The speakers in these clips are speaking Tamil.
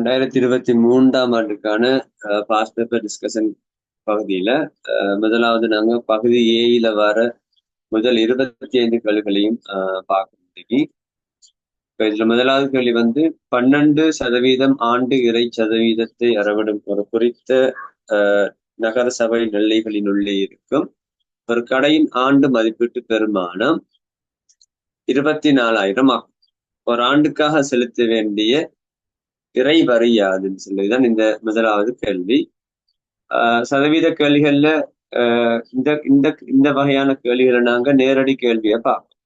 2023ஆம் ஆண்டுக்கான பாஸ்ட் பேப்பர் டிஸ்கஷன் பகுதியில முதலாவது நாங்க பகுதி ஏயில வர முதல் 25 கேள்விகளையும் பார்க்கணும். இப்ப இதுல முதலாவது கேள்வி வந்து 12% ஆண்டு இறை சதவீதத்தை அறவிடும் ஒரு குறித்த நகர சபை நெல்லைகளினுள்ளே இருக்கும் ஒரு கடையின் ஆண்டு மதிப்பீட்டு பெருமானம் 24,000 ஆகும். ஒரு ஆண்டுக்காக செலுத்த வேண்டிய இறை வரி யாதுன்னு சொல்லிதான் இந்த முதலாவது கேள்வி. சதவீத கேள்விகள்ல இந்த இந்த இந்த வகையான கேள்விகளை நாங்க நேரடி கேள்வியை பார்ப்போம்.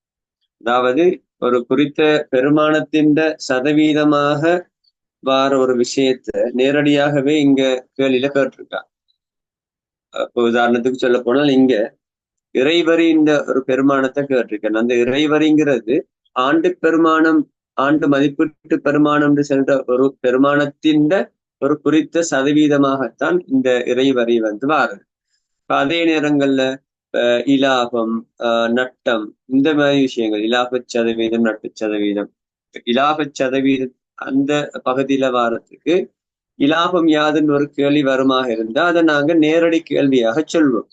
அதாவது ஒரு குறித்த பெருமானத்தின் சதவீதமாக வார ஒரு விஷயத்த நேரடியாகவே இங்க கேள்வியில கேட்டிருக்காங்க. இப்போ உதாரணத்துக்கு சொல்ல போனால் இங்க இறைவரின்ற ஒரு பெருமானத்தை கேட்டிருக்கேன். அந்த இறைவரிங்கிறது ஆண்டு பெருமானம், ஆண்டு மதிப்பீட்டு பெருமானம் சென்ற ஒரு பெருமானத்தின் ஒரு குறித்த சதவீதமாகத்தான் இந்த இறைவரி வந்து வாருது. அதே நேரங்கள்ல இலாபம், நட்டம், இந்த மாதிரி விஷயங்கள், இலாப சதவீதம், நட்டு சதவீதம், இலாப சதவீதம் அந்த பகுதியில வாரத்துக்கு இலாபம் யாதுன்னு ஒரு கேள்வி வருமாக இருந்தா அதை நாங்க நேரடி கேள்வியாக சொல்வோம்.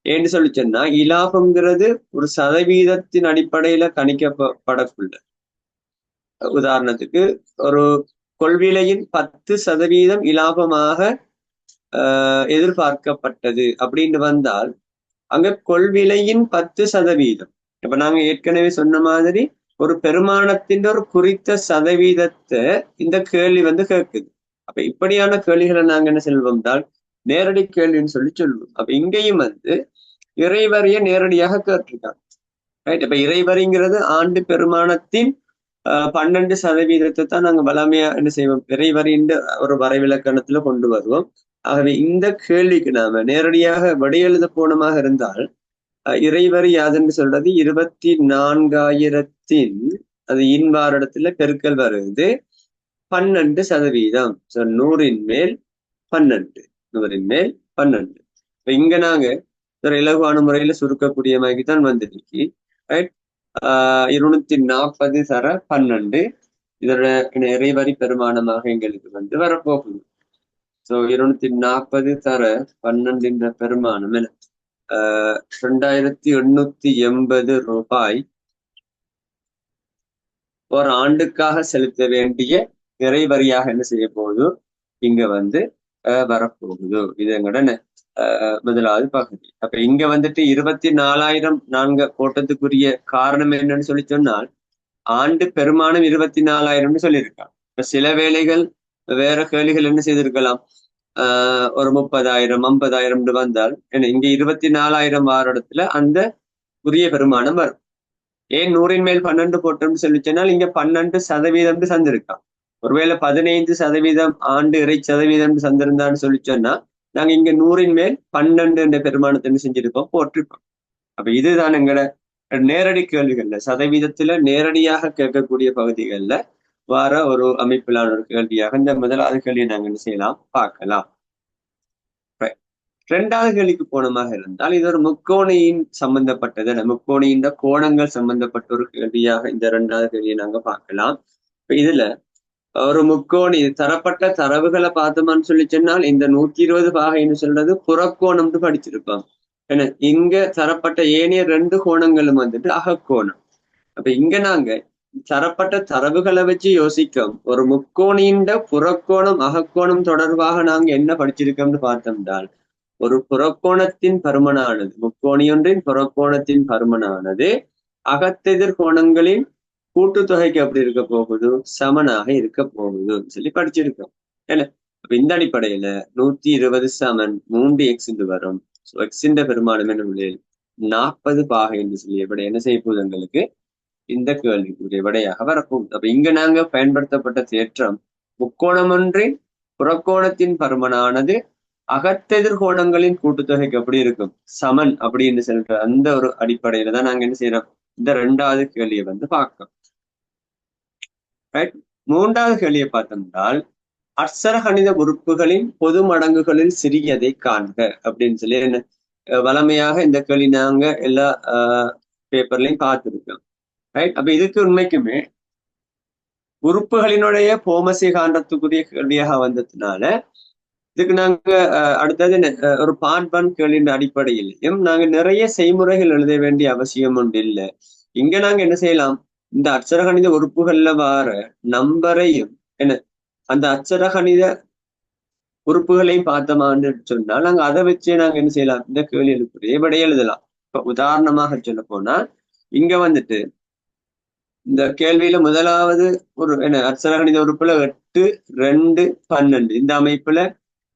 ஏன்னு சொல்லி சொன்னா இலாபம்ங்கிறது ஒரு சதவீதத்தின் அடிப்படையில கணிக்கப்படக்குள்ள. உதாரணத்துக்கு ஒரு கொள்விலையின் 10% இலாபமாக எதிர்பார்க்கப்பட்டது அப்படின்னு வந்தால் அங்க கொள்விலையின் 10%. இப்ப நாங்க ஏற்கனவே சொன்ன மாதிரி ஒரு பெருமானத்தின் ஒரு குறித்த சதவீதத்தை இந்த கேள்வி வந்து கேட்குது. அப்ப இப்படியான கேள்விகளை நாங்க என்ன செல்வோம் என்றால் நேரடி கேள்வின்னு சொல்லி சொல்லுவோம். அப்ப இங்கேயும் வந்து இறைவரியை நேரடியாக கேட்டிருக்காங்க. ரைட். இப்ப இறைவரிங்கிறது ஆண்டு பெருமானத்தின் 12% தான் நாங்க வளமையா என்ன செய்வோம், இறைவரின்ற ஒரு வரைவிலக்கணத்துல கொண்டு வருவோம். ஆகவே இந்த கேள்விக்கு நாம நேரடியாக விடையெழுத போனமாக இருந்தால் இறைவரி யாதுன்னு சொல்றது 24,000 அது இன்வாரிடத்துல பெருக்கல் வருது 12%. 100 மேல் 12, 100 மேல் 12. இப்ப இங்க நாங்க ஒரு இலகுவான முறையில சுருக்கக்கூடிய மாதிரி தான் வந்துருக்கு. ரைட். 240 தர 12 இதோட இறைவரி பெருமானமாக எங்களுக்கு வந்து வரப்போகுது. 240 தர 12 பெருமானம் 2,880 ரூபாய் ஒரு ஆண்டுக்காக செலுத்த வேண்டிய இறைவரியாக என்ன செய்ய போகுது இங்க வந்து வரப்போகுது. இது எங்கட முதலாவது பகுதி. அப்ப இங்க வந்துட்டு 24,000 நான்கு போட்டதுக்குரிய காரணம் என்னன்னு சொல்லி சொன்னால் ஆண்டு பெருமானம் 24,000 சொல்லியிருக்காங்க. இப்ப சில வேளைகள் வேற கேள்விகள் என்ன செய்திருக்கலாம், ஒரு 30,000 50,000 வந்தால் இங்க 24,000 வார இடத்துல அந்த உரிய பெருமானம் வரும். ஏன் 100 மேல் 12 போட்டோம்னு சொல்லி சொன்னால் இங்க 12% சந்திருக்கான். ஒருவேளை 15% ஆண்டு இறை சதவீதம் சந்திருந்தான்னு சொல்லி சொன்னா நாங்க இங்க 100 மேல் 12 என்ற பெருமானத்தை செஞ்சிருக்கோம், போட்டிருக்கோம். அப்ப இதுதான் எங்கட நேரடி கேள்விகள்ல சதவீதத்துல நேரடியாக கேட்கக்கூடிய பகுதிகள்ல வர ஒரு அமைப்பிலான ஒரு கேள்வியாக இந்த முதலாவது கேள்வியை நாங்க என்ன செய்யலாம் பார்க்கலாம். இரண்டாவது கேள்விக்கு போனமாக இருந்தால் இது ஒரு முக்கோணியின் சம்பந்தப்பட்டது, முக்கோணியின் கோணங்கள் சம்பந்தப்பட்ட ஒரு கேள்வியாக இந்த இரண்டாவது கேள்வியை நாங்க பார்க்கலாம். இப்ப இதுல ஒரு முக்கோணி தரப்பட்ட தரவுகளை பார்த்தோம்னு சொல்லி சொன்னால் இந்த 120 பாகைன்னு சொல்றது புறக்கோணம்னு படிச்சிருப்பாங்க. ஏன்னா இங்க தரப்பட்ட ஏனைய 2 கோணங்களும் வந்துட்டு அகக்கோணம். அப்ப இங்க நாங்க தரப்பட்ட தரவுகளை வச்சு யோசிக்கும் ஒரு முக்கோணியின் புறக்கோணம் அகக்கோணம் தொடர்பாக நாங்க என்ன படிச்சிருக்கோம்னு பார்த்தோம்னால் ஒரு புறக்கோணத்தின் பருமனானது, முக்கோணியொன்றின் புறக்கோணத்தின் பருமனானது அகத்தெதிர் கோணங்களின் கூட்டுத்தொகைக்கு எப்படி இருக்க போகுது, சமனாக இருக்க போகுதுன்னு சொல்லி படிச்சிருக்கோம். ஏன்னா இந்த அடிப்படையில 120 சமன் 3x வரும். எக்ஸின் பெருமானம் என்ன 40 பாகை என்று சொல்லி விட என்ன செய்ய போகுது எங்களுக்கு இந்த கேள்விக்குரிய விடையாக வரப்போகுது. அப்ப இங்க நாங்க பயன்படுத்தப்பட்ட தேற்றம் முக்கோணம் ஒன்றின் புறக்கோணத்தின் பருமனானது அகத்தெதிர் கோணங்களின் கூட்டுத்தொகைக்கு எப்படி இருக்கும், சமன் அப்படின்னு சொல்ற அந்த ஒரு அடிப்படையில தான் நாங்க என்ன செய்யறோம் இந்த இரண்டாவது கேள்வியை வந்து பார்க்கணும். மூன்றாவது கேள்வியை பார்த்தோம்னால் அட்சர கணித உறுப்புகளின் பொது மடங்குகளில் சிறியதை காண்க அப்படின்னு சொல்லி என்ன வளமையாக இந்த கேள்வி நாங்க எல்லா பேப்பர்லையும் பார்த்துருக்கோம். ரைட். அப்ப இதுக்கு உண்மைக்குமே உறுப்புகளினுடைய போமசி காண்டத்துக்குரிய கேள்வியாக வந்ததுனால இதுக்கு நாங்க அடுத்தது ஒரு பார்ட் கேள்வியின் அடிப்படையில் நாங்க நிறைய செய்முறைகள் எழுத வேண்டிய அவசியம் ஒன்று இல்லை. இங்க நாங்க என்ன செய்யலாம், இந்த அச்சரகணித உறுப்புகள்ல வார நம்பரையும் என்ன அந்த அச்சரகணித உறுப்புகளையும் பார்த்தோமான்னு சொன்னா நாங்க அதை வச்சே நாங்க என்ன செய்யலாம், இந்த கேள்விகளுக்குரிய விடை எழுதலாம். இப்ப உதாரணமாக சொல்ல போனா இங்க வந்துட்டு இந்த கேள்வியில முதலாவது ஒரு என்ன அச்சரகணித உறுப்புல 8, 2, 12 இந்த அமைப்புல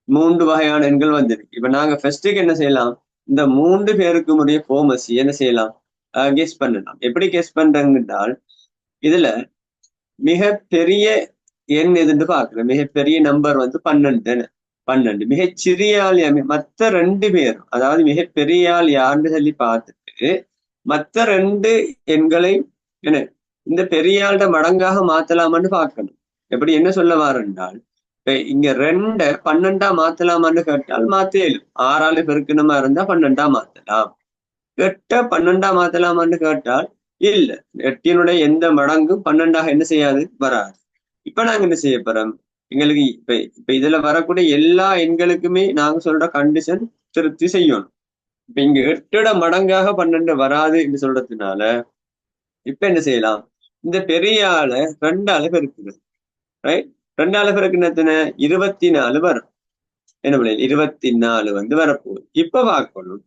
3 வகையான எண்கள் வந்திருக்கு. இப்ப நாங்க ஃபர்ஸ்ட்டுக்கு என்ன செய்யலாம், இந்த 3 பேருக்கும் உரிய போமசி என்ன செய்யலாம், கெஸ் பண்ணலாம். எப்படி கெஸ் பண்றாங்கன்றால் இதுல மிக பெரிய எண் எதுன்னு பாக்குறேன். மிகப்பெரிய நம்பர் வந்து 12 மிகச்சிறிய ஆள் மத்த 2 பேரும், அதாவது மிகப்பெரிய ஆள் யாருன்னு சொல்லி பார்த்துட்டு மத்த 2 எண்களை என்ன இந்த பெரிய ஆள்ட மடங்காக மாத்தலாமான்னு பார்க்கணும். எப்படி என்ன சொல்ல வாரென்றால் இப்ப இங்க 2 12 மாத்தலாமான்னு கேட்டால் மாத்தேலும். 6 பெருக்கணுமா இருந்தா 12 மாத்தலாம். 8 12 மாத்தலாமான்னு கேட்டால் இல்ல, 8 எந்த மடங்கும் 12 என்ன செய்யாது, வராது. இப்ப நாங்க என்ன செய்ய போறோம், எங்களுக்கு இப்ப இதுல வரக்கூடிய எல்லா எண்களுக்குமே நாங்க சொல்ற கண்டிஷன் திருப்தி செய்யணும். இப்ப இங்க 8 மடங்காக 12 வராது என்று சொல்றதுனால இப்ப என்ன செய்யலாம், இந்த பெரிய ஆளை 2 பெருக்குது. ரைட், 2 பெருக்குனத்தின 24 வரும். என்ன பண்ண 24 வந்து வரப்போகுது. இப்ப பார்க்கணும்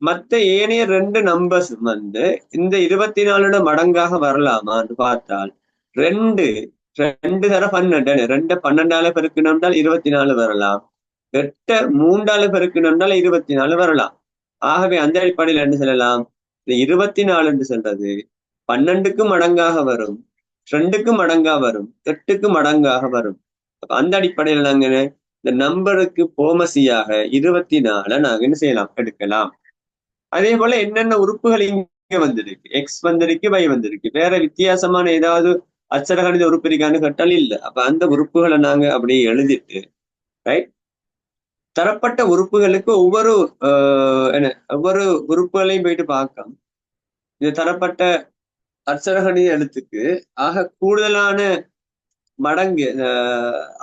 மத்த ஏனைய 2 நம்பர்ஸ் வந்து இந்த 24 மடங்காக வரலாமான்னு பார்த்தால் 2 தர 12, 2 12 பெருக்கணும்னால் 24 வரலாம். 8 3 பெருக்கணும்னால் 24 வரலாம். ஆகவே அந்த அடிப்படையில் என்ன சொல்லலாம், இந்த 24 என்று சொல்றது 12க்கு மடங்காக வரும், 2க்கு மடங்கா வரும், 8க்கு மடங்காக வரும். அந்த அடிப்படையில் நாங்க இந்த நம்பருக்கு போமசியாக 24 நாங்க என்ன செய்யலாம், எடுக்கலாம். அதே போல என்னென்ன உறுப்புகள் இங்க வந்திருக்கு, எக்ஸ் வந்திருக்கு, y வந்திருக்கு, வேற வித்தியாசமான ஏதாவது அச்சரகணித உறுப்பு இருக்கான்னு கேட்டால் இல்ல. அப்ப அந்த உறுப்புகளை நாங்க அப்படியே எழுதிட்டு ரைட், தரப்பட்ட உறுப்புகளுக்கு ஒவ்வொரு உறுப்புகளையும் போயிட்டு பார்க்கலாம். இது தரப்பட்ட அச்சரகணித எழுத்துக்கு ஆக கூடுதலான மடங்கு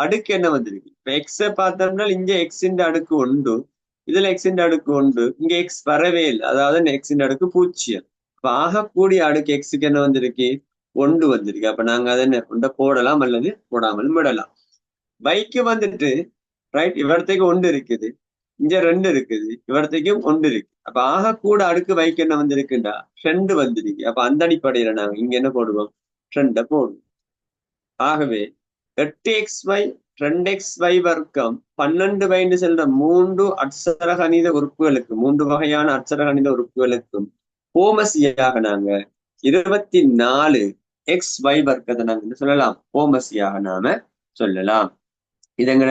அடுக்கு என்ன வந்திருக்கு. இப்ப எக்ஸ பார்த்தோம்னா இங்க எக்ஸின் அடுக்கு 1, இதுல எக்ஸின் அடுக்கு 1, இங்க எக்ஸ் வரவே இல்லை, அதாவது எக்ஸின் அடுக்கு 0. இப்ப ஆகக்கூடிய அடுக்கு எக்ஸுக்கு என்ன வந்திருக்கு, 1 வந்திருக்கு. அப்ப நாங்க அதை என்ன போடலாம் அல்லது போடாமல் விடலாம். வைக்கு வந்துட்டு ரைட், இவரத்துக்கு 1 இருக்குது, இங்க 2 இருக்குது, இவரத்துக்கும் 1 இருக்கு. அப்ப ஆகக்கூட அடுக்கு வைக்கு என்ன வந்திருக்குண்டா 2 வந்திருக்கு. அப்ப அந்த அடிப்படையில நாங்க இங்க என்ன போடுவோம், 2 போடுவோம். ஆகவே 8xy 2xy வர்க்கம் 12y செல்ற 3 அட்சரகணித உறுப்புகளுக்கு, 3 வகையான அட்சரகணித உறுப்புகளுக்கும் போமசியாக நாங்க 24 xy வர்க்கத்தை நாங்க சொல்லலாம், போமசியாக நாம சொல்லலாம். இதங்க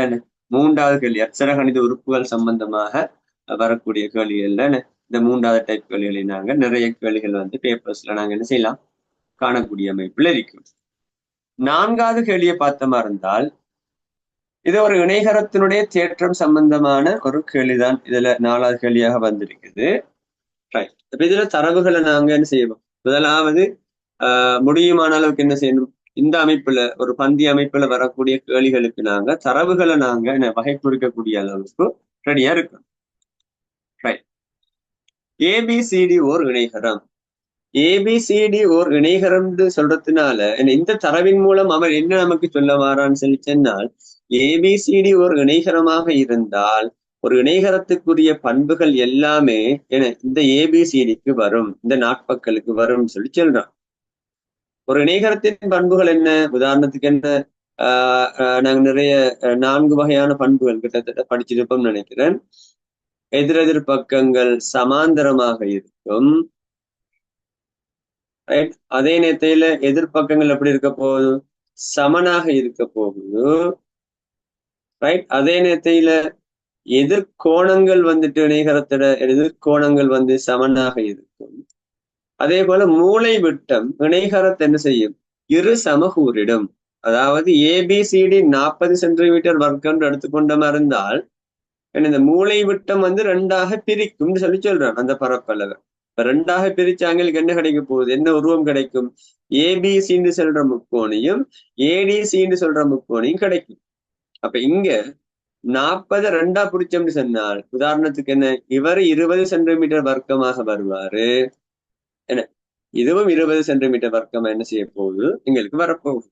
3வது கேள்வி, அட்சரகணித உறுப்புகள் சம்பந்தமாக வரக்கூடிய கேள்விகள்ல இந்த 3வது டைப் கேள்விகளை நாங்க நிறைய கேள்விகள் வந்து பேப்பர்ஸ்ல நாங்க என்ன செய்யலாம், காணக்கூடிய அமைப்புல இருக்கும். 4வது கேள்வியை பார்த்தமா இருந்தால் இது ஒரு இணைகரத்தினுடைய தேற்றம் சம்பந்தமான ஒரு கேள்விதான். இதுல 4வது கேள்வியாக வந்திருக்குது. ரைட், இப்ப இதுல தரவுகளை நாங்க என்ன செய்வோம், முதலாவது முடியுமான அளவுக்கு என்ன செய்யணும், இந்த அமைப்புல ஒரு பந்தி அமைப்புல வரக்கூடிய கேள்விகளுக்கு நாங்க தரவுகளை நாங்க வகை குறிக்கக்கூடிய அளவுக்கு ரெடியா இருக்கணும். ரைட், ஏபிசிடி ஓர் இணைகரம். ஏபிசிடி ஓர் இணைகரம் சொல்றதுனால இந்த தரவின் மூலம் அவர் என்ன நமக்கு சொல்ல வாரான்னு சொல்லி சொன்னால், ஏபிசிடி ஒரு இணைகரமாக இருந்தால் ஒரு இணைகரத்துக்குரிய பண்புகள் எல்லாமே இந்த ஏபிசிடிக்கு வரும், இந்த நாட்பக்களுக்கு வரும் சொல்லி சொல்றான். ஒரு இணைகரத்தின் பண்புகள் என்ன, உதாரணத்துக்கு என்ன, நாங்க நிறைய 4 வகையான பண்புகள் கிட்டத்தட்ட படிச்சிருப்போம்னு நினைக்கிறேன். எதிரெதிர் பக்கங்கள் சமாந்தரமாக இருக்கும். ரைட், அதே நேரத்தில எதிர்பக்கங்கள் எப்படி இருக்க போகுது, சமனாக இருக்க போகுது. ரைட், அதே நேரத்தில எதிர்கோணங்கள் வந்துட்டு இணைகரத்தோட எதிர்கோணங்கள் வந்து சமனாக இருக்கும். அதே போல மூளை விட்டம் இணைகரத்தை என்ன செய்யும், இரு சமகூரிடும். அதாவது ஏபிசிடி 40 சென்டிமீட்டர் வர்க்கம் எடுத்துக்கொண்டமா இருந்தால் இந்த மூளை விட்டம் வந்து 2ஆக பிரிக்கும் சொல்லி சொல்றான் அந்த பரப்பளவை. இப்ப ரெண்டாக பிரிச்சாங்களுக்கு என்ன கிடைக்க போகுது, என்ன உருவம் கிடைக்கும்? ஏபிசின்னு சொல்ற முக்கோணியும் ஏடிசின்னு சொல்ற முக்கோணியும் கிடைக்கும். அப்ப இங்க 40 ரெண்டா பிடிச்சோம்னு சொன்னால், உதாரணத்துக்கு என்ன, இவர் 20 சென்டிமீட்டர் வர்க்கமாக வருவாரு, என்ன இதுவும் 20 சென்டிமீட்டர் வர்க்கமா என்ன செய்ய போகுது, எங்களுக்கு வரப்போகுது.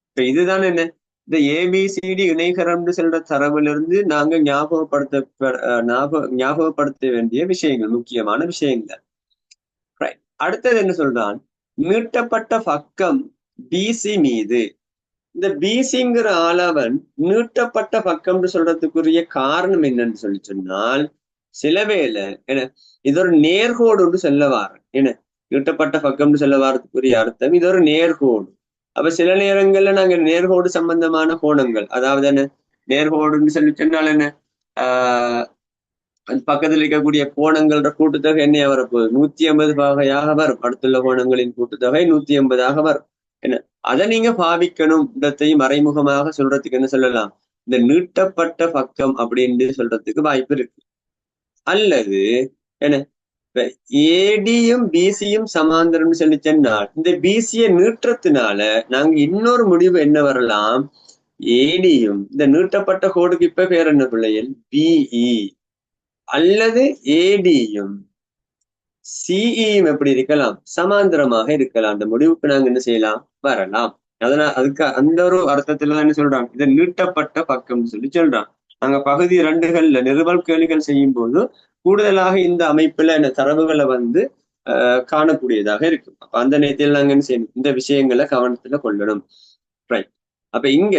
இப்ப இதுதான் என்ன, இந்த ஏபிசிடி இணைகரம்னு சொல்ற தரவுல இருந்து நாங்க ஞாபகப்படுத்த வேண்டிய விஷயங்கள், முக்கியமான விஷயங்கள். அடுத்தது என்ன சொல்றான், நீட்டப்பட்ட பக்கம் பிசி மீது, இந்த பிசிங்கிற ஆளவன் நீட்டப்பட்ட பக்கம்னு சொல்றதுக்குரிய காரணம் என்னன்னு சொல்லி சொன்னால், சில வேளை என்ன இது ஒரு நேர்கோடு சொல்ல வார, என்ன நீட்டப்பட்ட பக்கம்னு சொல்ல வாரத்துக்குரிய அர்த்தம் இது ஒரு நேர்கோடு. அப்ப சில நேரங்கள்ல நாங்க நேர்கோடு சம்பந்தமான கோணங்கள், அதாவது என்ன நேர்கோடுன்னு சொல்லி சொன்னால் என்ன, பக்கத்தில் இருக்கக்கூடிய கோணங்களோட கூட்டுத்தொகை என்ன வரப்போகுது, 150 வகையாக வரும். அடுத்துள்ள கோணங்களின் கூட்டுத்தொகை 180 வரும். என்ன அதை நீங்க பாவிக்கணும், இடத்தையும் மறைமுகமாக சொல்றதுக்கு என்ன சொல்லலாம், இந்த நீட்டப்பட்ட பக்கம் அப்படின்னு சொல்றதுக்கு வாய்ப்பு இருக்கு. அல்லது என்ன, ஏடியும் பிசியும் சமாந்தரம்னு சொல்லி சொன்னால், இந்த பிசிய நீட்டத்தினால நாங்க இன்னொரு முடிவு என்ன வரலாம், ஏடியும் இந்த நீட்டப்பட்ட கோடுக்கு இப்ப பேர் என்ன பிள்ளைகள், பிஇ அல்லது ஏடியும் சிஇயும் எப்படி இருக்கலாம், சமாந்தரமாக இருக்கலாம். அந்த முடிவுக்கு நாங்க என்ன செய்யலாம், வரலாம். அதனால அதுக்கு அந்த ஒரு அர்த்தத்துலதான் என்ன சொல்றான், இதை நீட்டப்பட்ட பக்கம்னு சொல்லி சொல்றான். நாங்க பகுதி 2கள்ல நிறுவல் கேள்விகள் செய்யும் போது கூடுதலாக இந்த அமைப்புல இந்த தரவுகளை காணக்கூடியதாக இருக்கும். அப்ப அந்த நேரத்தில் நாங்க என்ன செய்யணும், இந்த விஷயங்களை கவனத்துல கொள்ளணும். ரைட். அப்ப இங்க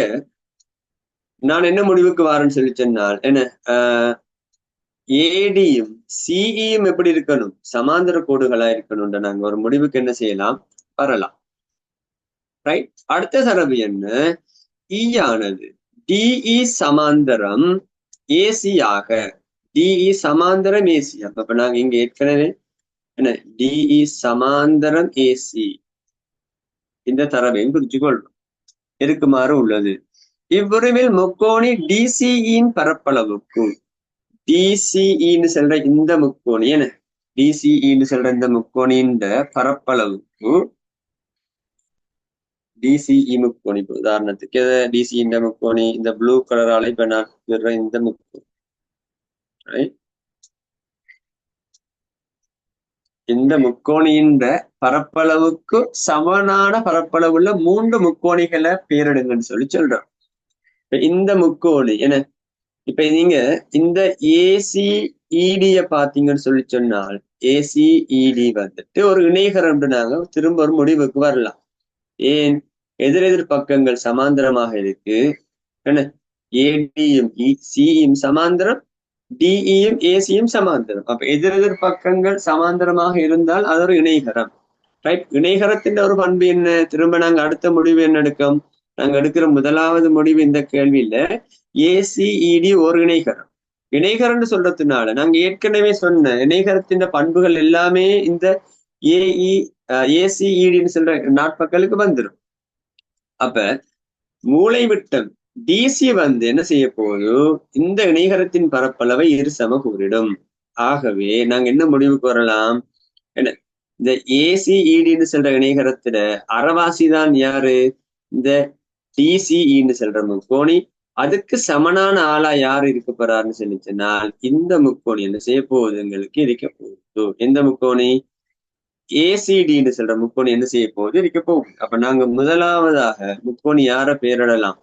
நான் என்ன முடிவுக்கு வரேன்னு சொல்லி சொன்னால் என்ன, ஏடியும் சிஇயும் எப்படி இருக்கணும், சமாந்தர கோடுகளா இருக்கணும். நாங்க ஒரு முடிவுக்கு என்ன செய்யலாம், வரலாம். ரைட். அடுத்த தரவு என்ன, ஆனது டிஇ சமாந்தரம் ஏசி ஆக, டிஇ சமாந்தரம் ஏசி. அப்ப நாங்க இங்க ஏற்கனவே என்ன டிஇ சமாந்தரம் ஏசி இந்த தரவையும் குறிச்சு கொள்றோம், இருக்குமாறு உள்ளது. இவ்வுறவில் முக்கோணி டிசிஇன் பரப்பளவுக்கும், டிசிஇன்னு சொல்ற இந்த முக்கோணி, என்ன டிசிஇன்னு சொல்ற இந்த முக்கோணியின் பரப்பளவுக்கு, டிசிஇ முக்கோணி உதாரணத்துக்கு டிசி இந்த முக்கோணி, இந்த ப்ளூ கலரால இப்ப நான் இந்த முக்கோணி, இந்த முக்கோணியின் பரப்பளவுக்கு சமனான பரப்பளவுள்ள 3 முக்கோணிகளை பேரிடுங்கன்னு சொல்லி சொல்றோம். இந்த முக்கோணி என்ன, இப்ப நீங்க இந்த ஏசிஇடிய பாத்தீங்கன்னு சொல்லி சொன்னால், ஏசிஇடி வந்துட்டு ஒரு இணைகரம், நாங்க திரும்ப ஒரு முடிவுக்கு வரலாம். ஏன், எதிரெதிர் பக்கங்கள் சமாந்தரமாக இருக்கு, என்ன ஏடியும் சியும் சமாந்தரம், டிஇயும் ஏசியும் சமாந்தரம். அப்ப எதிரெதிர் பக்கங்கள் சமாந்தரமாக இருந்தால் அது ஒரு இணைகரம். ரைட். இணைகரத்தின் ஒரு பண்பு என்ன, திரும்ப நாங்க அடுத்த முடிவு என்ன எடுக்கும், நாங்க எடுக்கிற முதலாவது முடிவு இந்த கேள்வியில ஏசிஇடி ஒரு இணைகரம். இணைகரம்னு சொல்றதுனால நாங்க ஏற்கனவே சொன்ன இணைகரத்தின் பண்புகள் எல்லாமே இந்த ஏசிஇடின்னு சொல்ற நாட்பக்கலுக்கு வந்துடும். அப்ப மூளை விட்டம் டிசி என்ன செய்ய போகுது, இந்த இணைகரத்தின் பரப்பளவை இருசம கூறிடும். ஆகவே நாங்க என்ன முடிவுக்கு வரலாம், என்ன இந்த ஏசிஇடின்னு சொல்ற இணைகரத்துல அறவாசி தான் யாரு, இந்த டிசிஇன்னு சொல்ற முக்கோணி. அதுக்கு சமனான ஆளா யாரு இருக்க போறாருன்னு சொல்லிச்சுனால், இந்த முக்கோணி என்ன செய்ய போகுது, எங்களுக்கு இருக்க போகுது. எந்த முக்கோணி, ஏசிடின்னு சொல்ற முக்கோணி என்ன செய்ய போகுது, இருக்க போகுது. அப்ப நாங்க முதலாவதாக முக்கோணி யார பேரிடலாம்,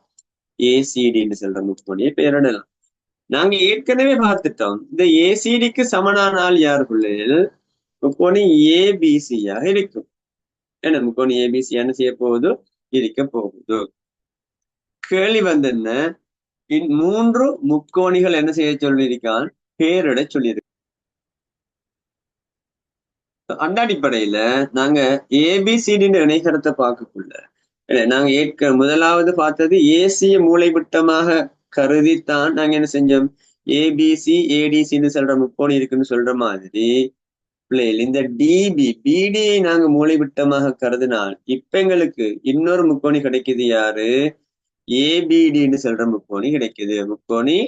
ஏசிடின்னு சொல்ற முக்கோணியை பேரிடலாம். நாங்க ஏற்கனவே பார்த்துட்டோம், இந்த ஏசிடிக்கு சமனான ஆள் யாரு பிள்ளைகள், முக்கோணி ஏபிசியாக இருக்கும். என்ன முக்கோணி ஏபிசி என்ன செய்ய போகுது, இருக்க போகுது. கேள்வி என்ன, 3 முக்கோணிகள் என்ன செய்ய சொல்லியிருக்கான், பேரிட சொல்லியிருக்கு. அந்த அடிப்படையில நாங்க ஏபிசிடின்னு இணைகரத்தை பார்க்கக்குள்ள நாங்க முதலாவது பார்த்தது ஏசிய மூளைவிட்டமாக கருதித்தான் நாங்க என்ன செஞ்சோம், ஏபிசி ஏடிசின்னு சொல்ற முக்கோணி இருக்குன்னு சொல்ற மாதிரி பிள்ளைகள் இந்த பிடியை நாங்க மூளைவிட்டமாக கருதினால் இப்ப எங்களுக்கு இன்னொரு முக்கோணி கிடைக்குது, யாரு, ஏபிடின்னு சொல்ற முக்கோணி கிடைக்குது. முக்கோணி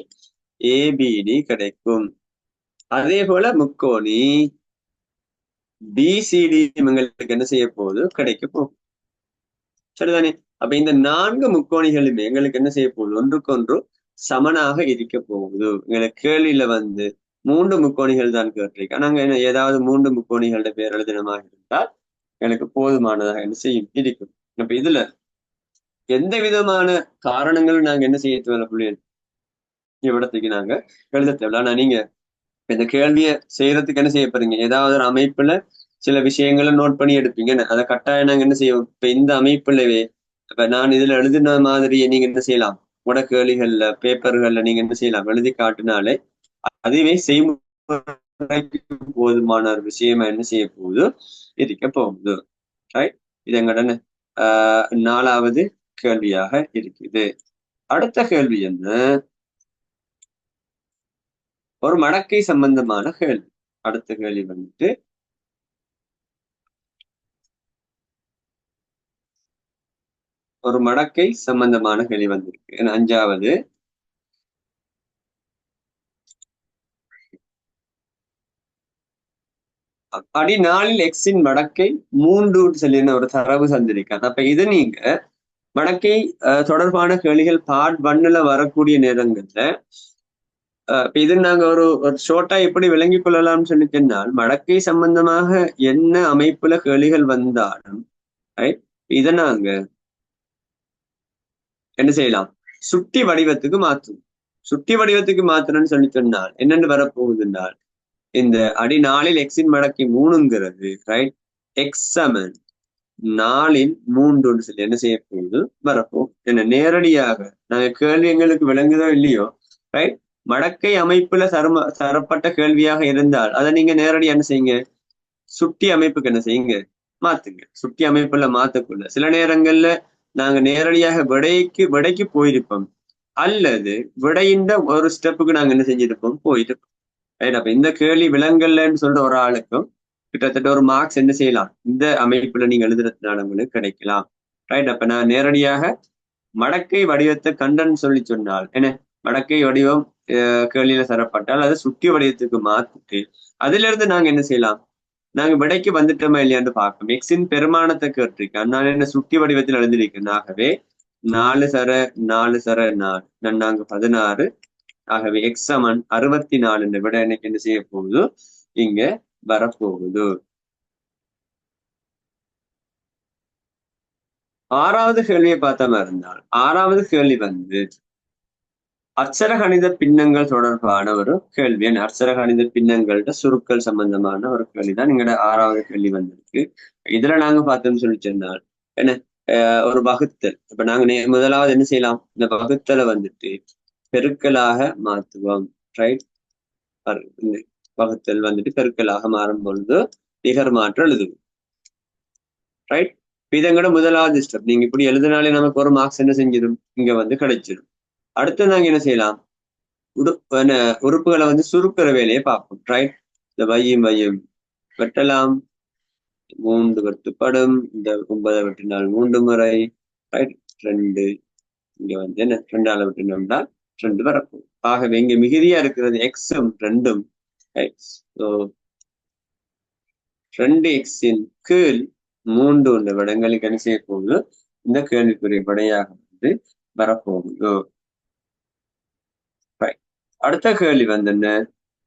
ஏபிடி கிடைக்கும். அதே போல முக்கோணி BCD எங்களுக்கு என்ன செய்ய போகுது, கிடைக்க போகுது. சரிதானே? அப்ப இந்த 4 முக்கோணிகளுமே எங்களுக்கு என்ன செய்ய போகுது, ஒன்றுக்கொன்று சமனாக இருக்க போகுது. எங்களுக்கு கேள்வியில 3 முக்கோணிகள் தான் கேட்டிருக்கேன். நாங்க என்ன ஏதாவது 3 முக்கோணிகளோட பேர் எழுதினமாக இருந்தால் எனக்கு போதுமானதாக என்ன செய்யும் இருக்கும். அப்ப இதுல எந்த விதமான காரணங்களும் நாங்க என்ன செய்ய தேவையில்ல புள்ளிகள் இவ்விடத்துக்கு நாங்க எழுத தேவையில்ல. ஆனா நீங்க இந்த கேள்வியை செய்யறதுக்கு என்ன செய்ய போறீங்க, ஏதாவது ஒரு அமைப்புல சில விஷயங்களை நோட் பண்ணி எடுப்பீங்க. அதை கட்டாயம் நாங்க என்ன செய்வோம், இப்ப இந்த அமைப்புலவே இப்ப நான் இதுல எழுதின மாதிரியே நீங்க என்ன செய்யலாம், உங்களோட கேள்விகள்ல பேப்பர்கள்ல நீங்க என்ன செய்யலாம், எழுதி காட்டினாலே அதுவே செய்முறைக்கு போதுமான ஒரு விஷயமா என்ன செய்ய போகுது, இருக்க போகுது. ரைட், இது எங்கட 4வது கேள்வியாக இருக்குது. அடுத்த கேள்வி என்ன, ஒரு மடக்கை சம்பந்தமான கேள்வி. அடுத்த கேள்வி ஒரு மடக்கை சம்பந்தமான கேள்வி வந்திருக்கு. 5வது, அடி 4 எக்ஸின் மடக்கை 3 சொல்லி ஒரு தரவு தந்திருக்காங்க. அப்ப இது நீங்க மடக்கை தொடர்பான கேள்விகள் பார்ட் 1ல வரக்கூடிய நேரங்கள்ல இது நாங்க ஒரு ஷோர்ட்டா எப்படி விளங்கிக் கொள்ளலாம்னு சொல்லி சொன்னால், மடக்கை சம்பந்தமாக என்ன அமைப்புல கேள்விகள் வந்தாலும் இதை நாங்க என்ன செய்யலாம், சுட்டி வடிவத்துக்கு மாற்றும். சுட்டி வடிவத்துக்கு மாற்றணும்னு சொல்லி சொன்னால் என்னென்னு வரப்போகுதுன்னால், இந்த அடி 4 எக்ஸின் மடக்கை 3ங்கிறது ரைட், எக்ஸ் சமன் 4 சொல்லி என்ன செய்ய போகுது, வரப்போகுது. என்ன நேரடியாக நாங்க கேள்வி எங்களுக்கு விளங்குதோ இல்லையோ ரைட், மடக்கை அமைப்புல தரப்பட்ட கேள்வியாக இருந்தால் அதை நீங்க நேரடியா என்ன செய்யுங்க, சுட்டி அமைப்புக்கு என்ன செய்யுங்க, மாத்துங்க. சுட்டி அமைப்புல மாத்தக்குள்ள சில நேரங்கள்ல நாங்க நேரடியாக விடைக்கு போயிருப்போம், அல்லது விடையின்ற ஒரு ஸ்டெப்புக்கு நாங்க என்ன செஞ்சிருப்போம், போயிருப்போம். ரைட், அப்ப இந்த கேள்வி விலங்கல்லன்னு சொல்ற ஒரு ஆளுக்கும் கிட்டத்தட்ட ஒரு மார்க்ஸ் என்ன செய்யலாம், இந்த அமைப்புல நீங்க எழுதுறதுனால உங்களுக்கு கிடைக்கலாம். ரைட், அப்ப நான் நேரடியாக மடக்கை வடிவத்தை கண்டன்னு சொல்லி சொன்னால் என்ன, மடக்கை வடிவம் கேள்வியில தரப்பட்டால் அதை சுட்டி வடிவத்துக்கு மாத்திட்டு அதுல இருந்து நாங்க என்ன செய்யலாம், நாங்க விடைக்கு வந்துட்டோமா இல்லையான்னு பார்க்கணும். எக்ஸின் பெருமானத்தை கேட்டிருக்கேன், அதனால என்ன சுட்டி வடிவத்தில் எழுதியிருக்கேன். ஆகவே 4 சர 4 சர 4 நாங்க 16. ஆகவே எக்ஸ் சமன் 64 என்ற விட எனக்கு என்ன செய்ய போகுது, இங்க வரப்போகுது. 6வது கேள்வியை பார்த்தோமா இருந்தால், 6வது கேள்வி அட்சர கணித பின்னங்கள் தொடர்பான ஒரு கேள்வி. அட்சர கணித பின்னங்கள்ட்ட சுருக்கள் சம்பந்தமான ஒரு கேள்விதான் எங்களோட 6வது கேள்வி வந்திருக்கு. இதுல நாங்க பார்த்தோம்னு சொல்லி சொன்னால் என்ன, ஒரு வகுத்தல். இப்ப நாங்க முதலாவது என்ன செய்யலாம், இந்த வகுத்தலை பெருக்கலாக மாற்றுவோம். ரைட், வகுத்தல் பெருக்கலாக மாறும் பொழுது நிகர் மாற்றம் எழுதுவோம். ரைட், இதங்கட முதலாவது ஸ்டெப். நீங்க இப்படி எழுதினாலே நமக்கு ஒரு மார்க்ஸ் என்ன செஞ்சிடும், இங்க கிடைச்சிடும். அடுத்து நாங்க என்ன செய்யலாம், உறுப்புகளை சுருக்கிற வேலையை பார்ப்போம். ரைட், இந்த வையும் வெட்டலாம், 3 வெட்டுப்படும். இந்த 9 வெட்டினால் 3 முறை. ரைட், 2 இங்க என்ன 2ஆல வெட்டினோம்னா 2 வரப்போம். ஆகவே இங்க மிகுதியா இருக்கிறது எக்ஸும் 2ம். ஸோ 2x கீழ் 3 என்ற விடங்களுக்கு என்ன செய்ய போகுது, இந்த கேள்விக்குரிய விடையாக வரப்போகுது. அடுத்த கேள்வி என்ன,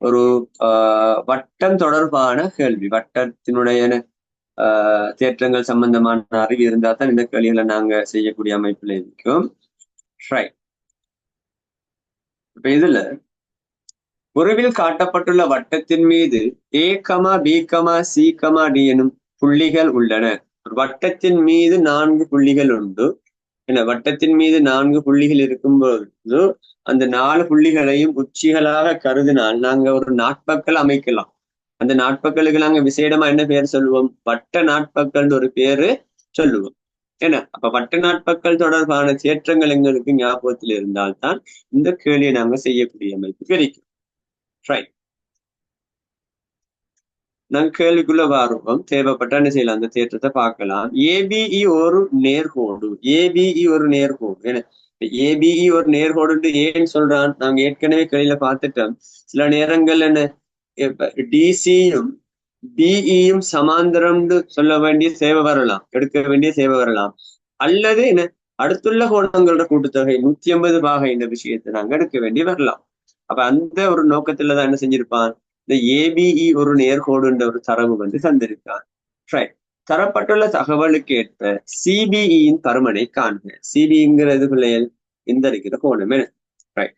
ஒரு வட்டம் தொடர்பான கேள்வி. வட்டத்தினுடைய தேற்றங்கள் சம்பந்தமான அறிவு இருந்தா தான் இந்த கேள்விகளை நாங்க செய்யக்கூடிய அமைப்புல இருக்கும். இப்ப இதுல உருவில் காட்டப்பட்டுள்ள வட்டத்தின் மீது A, B, C, D எனும் புள்ளிகள் உள்ளன. வட்டத்தின் மீது 4 புள்ளிகள் உண்டு. வட்டத்தின் மீது 4 புள்ளிகள் இருக்கும்போது அந்த 4 புள்ளிகளையும் உச்சிகளாக கருதினால் நாங்க ஒரு நாட்பக்கல் அமைக்கலாம். அந்த நாட்பக்கலுக்கு நாங்க விசேடமா என்ன பேர் சொல்லுவோம், வட்ட நாட்பக்கல் ஒரு பேரு சொல்லுவோம். ஏன்னா அப்ப வட்ட நாட்பக்கல் தொடர்பான தேற்றங்கள் எங்களுக்கு ஞாபகத்தில் இருந்தால்தான் இந்த கேள்வியை நாங்க செய்யக்கூடிய அமைப்பு கிடைக்கும். ரைட், நாங்க கேள்விக்குள்ள வருவோம். தேவைப்பட்ட என்ன செய்யலாம், அந்த தேற்றத்தை பார்க்கலாம். ஏபிஇ ஒரு நேர்கோடு. ஏபிஇ ஒரு நேர்கோடு. ஏன்னா ஏபிஇ ஒரு நேர்கோடு ஏன்னு சொல்றான், நாங்க ஏற்கனவே கேள்வியில பார்த்துட்டோம். சில நேரங்கள் என்ன, டிசியும் டிஇயும் சமாந்தரம்னு சொல்ல வேண்டிய சேவை வரலாம், எடுக்க வேண்டிய சேவை வரலாம். அல்லது என்ன அடுத்துள்ள கோணங்களோட கூட்டுத்தொகை 150 பாகை இந்த விஷயத்தை நாங்க எடுக்க வேண்டி வரலாம். அப்ப அந்த ஒரு நோக்கத்துலதான் என்ன செஞ்சிருப்பான், இந்த ஏபிஇ ஒரு நேர்கோடுன்ற ஒரு தரவு வந்து தந்திருக்கான். ரைட். தரப்பட்டுள்ள தகவலுக்கு ஏற்ப சிபிஇயின் பருமனை காண்க. சிபிங்கிறது பிள்ளைகள் இந்த இருக்கிற கோணம் என்ன. ரைட்.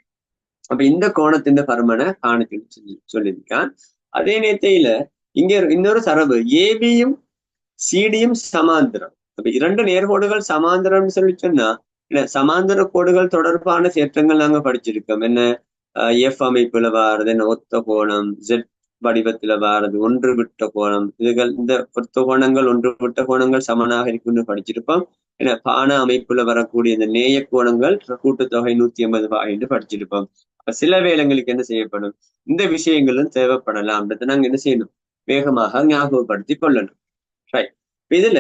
அப்ப இந்த கோணத்தின் பருமனை காணுக்குன்னு சொல்லியிருக்கான். அதே நேரத்தையில இங்க இன்னொரு தரவு ஏபியும் சிடியும் சமாந்திரம். அப்ப 2 நேர்கோடுகள் சமாந்திரம்னு சொல்லி சொன்னா இல்ல, சமாந்திர கோடுகள் தொடர்பான தேற்றங்கள் நாங்க படிச்சிருக்கோம். என்ன எஃப் அமைப்புல வாரது, என்ன ஒத்த கோணம், ஜெட் வடிவத்துல வாரது, ஒன்று விட்ட கோணம், இதுகள் இந்த ஒத்த கோணங்கள் ஒன்று விட்ட கோணங்கள் சமனாக இருக்குன்னு படிச்சிருப்போம். ஏன்னா பான அமைப்புல வரக்கூடிய இந்த நேய கோணங்கள் கூட்டுத்தொகை 150 பாகை என்று படிச்சிருப்போம். அப்ப சில வேளைங்களுக்கு என்ன செய்யப்படும், இந்த விஷயங்களும் தேவைப்படலாம்ன்றதை நாங்க என்ன செய்யணும், வேகமாக ஞாபகப்படுத்தி கொள்ளணும். ரைட். இதுல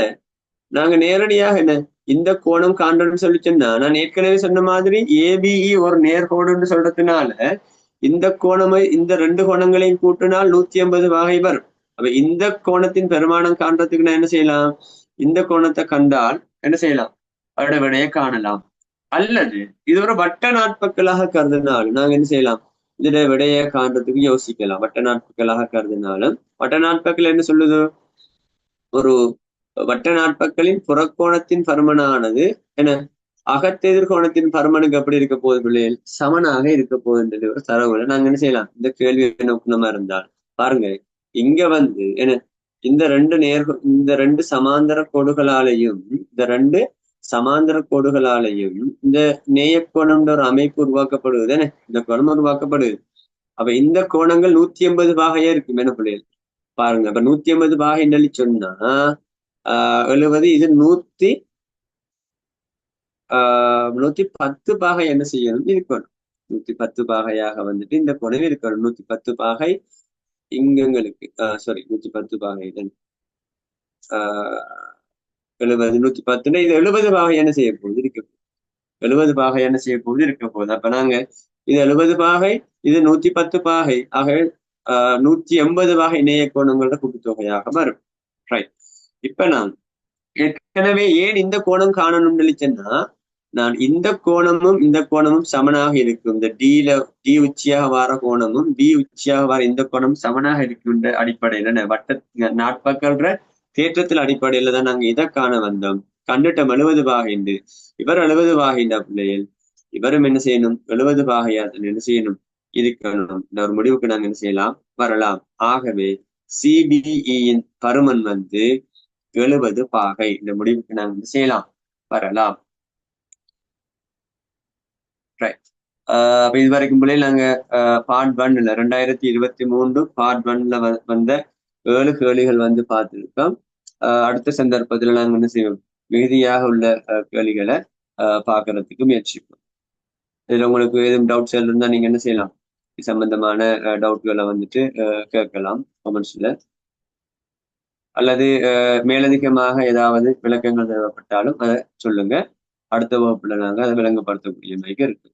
நாங்க நேரடியாக என்ன இந்த கோணம் காண்றோம்னு சொல்லிச்சோன்னா, நான் ஏற்கனவே சொன்ன மாதிரி ஏபிஇ ஒரு நேர்கோடுன்னு சொல்றதுனால இந்த கோணமை இந்த 2 கோணங்களையும் கூட்டினால் 150 வாகை வரும். அப்ப இந்த கோணத்தின் பெருமானம் காண்றதுக்கு நான் என்ன செய்யலாம், இந்த கோணத்தை கண்டால் என்ன செய்யலாம், அதோட விடையை காணலாம். அல்லது இது ஒரு வட்ட நாட்பக்கலாக கருதினாலும் நாங்க என்ன செய்யலாம், இதோட விடையை காண்றதுக்கு யோசிக்கலாம். வட்ட நாட்பக்கலாக கருதினாலும் வட்ட நாட்பக்கல் என்ன சொல்லுது, ஒரு வட்ட நாட்பக்களின் புறக்கோணத்தின் பருமனானது என்ன அகத்தெதிர்கோணத்தின் பருமனுக்கு எப்படி இருக்க போகுது பிள்ளைகள், சமனாக இருக்க போகுதுன்றது ஒரு தரவுல நாங்க என்ன செய்யலாம். இந்த கேள்வி நோக்கமா இருந்தால் பாருங்க, இங்க வந்து என்ன இந்த இந்த 2 சமாந்தர கோடுகளாலையும் இந்த நேயக்கோணம்ன்ற ஒரு அமைப்பு உருவாக்கப்படுவது என்ன, இந்த கோணம் உருவாக்கப்படுது. அப்ப இந்த கோணங்கள் 150 பாகையா இருக்கும் என்ன பிள்ளைகள் பாருங்க. அப்ப 150 பாகை சொன்னா 70, இது 110 பாகை என்ன செய்யணும், இருக்கணும். 110 பாகையாக வந்துட்டு இந்த கோணம் இருக்கணும். 110 பாகை இங்கங்களுக்கு சாரி 110 பாகை 70 110 இது 70 பாகை என்ன செய்ய போகுது, இருக்க போகுது. 70 பாகை என்ன செய்ய போகுது, இருக்க போகுது. அப்ப நாங்க இது 70 பாகை, இது 110 பாகை, ஆக 180 பாகை இணைய கோணங்களோட கூட்டுத்தொகையாக வரும். ரைட். இப்ப நான் ஏற்கனவே ஏன் இந்த கோணம் காணணும்னு நினைச்சேன்னா, நான் இந்த கோணமும் சமனாக இருக்கும். இந்த டி உச்சியாக வார கோணமும் பி உச்சியாக வார இந்த கோணமும் சமனாக இருக்கின்ற அடிப்படையில வட்ட நாட்பக்கல்ற தேற்றத்தில் அடிப்படையில தான் நாங்க இதை காண வந்தோம். கண்டுட்டம் 70 பாகைண்டு, இவர் 70 பாகைண்டா பிள்ளைகள், இவரும் என்ன செய்யணும் 70 பாகையா என்ன செய்யணும் இருக்கணும். இந்த ஒரு முடிவுக்கு நாங்க என்ன செய்யலாம், வரலாம். ஆகவே சிபிஇயின் பருமன் வந்து 70 பாகை. இந்த முடிவுக்கு நாங்க என்ன செய்யலாம், வரலாம். அப்ப இது வரைக்கும் போல நாங்க பார்ட் 1ல 2023 பார்ட் 1ல வந்த 7 கேள்விகள் வந்து பார்த்திருக்கோம். அடுத்த சந்தர்ப்பத்துல நாங்க என்ன செய்வோம், மிகுதியாக உள்ள கேள்விகளை பார்க்கறதுக்கு முயற்சிப்போம். இதுல உங்களுக்கு எதுவும் டவுட்ஸ் இருந்தா நீங்க என்ன செய்யலாம், இது சம்பந்தமான டவுட்களை வந்துட்டு கேட்கலாம் கமெண்ட்ஸ்ல. அல்லது மேலதிகமாக ஏதாவது விளக்கங்கள் தேவைப்பட்டாலும் அதை சொல்லுங்க. அடுத்த வகுப்புல நாங்க அதை விளங்கப்படுத்தக்கூடிய மாதிரி இருக்கு.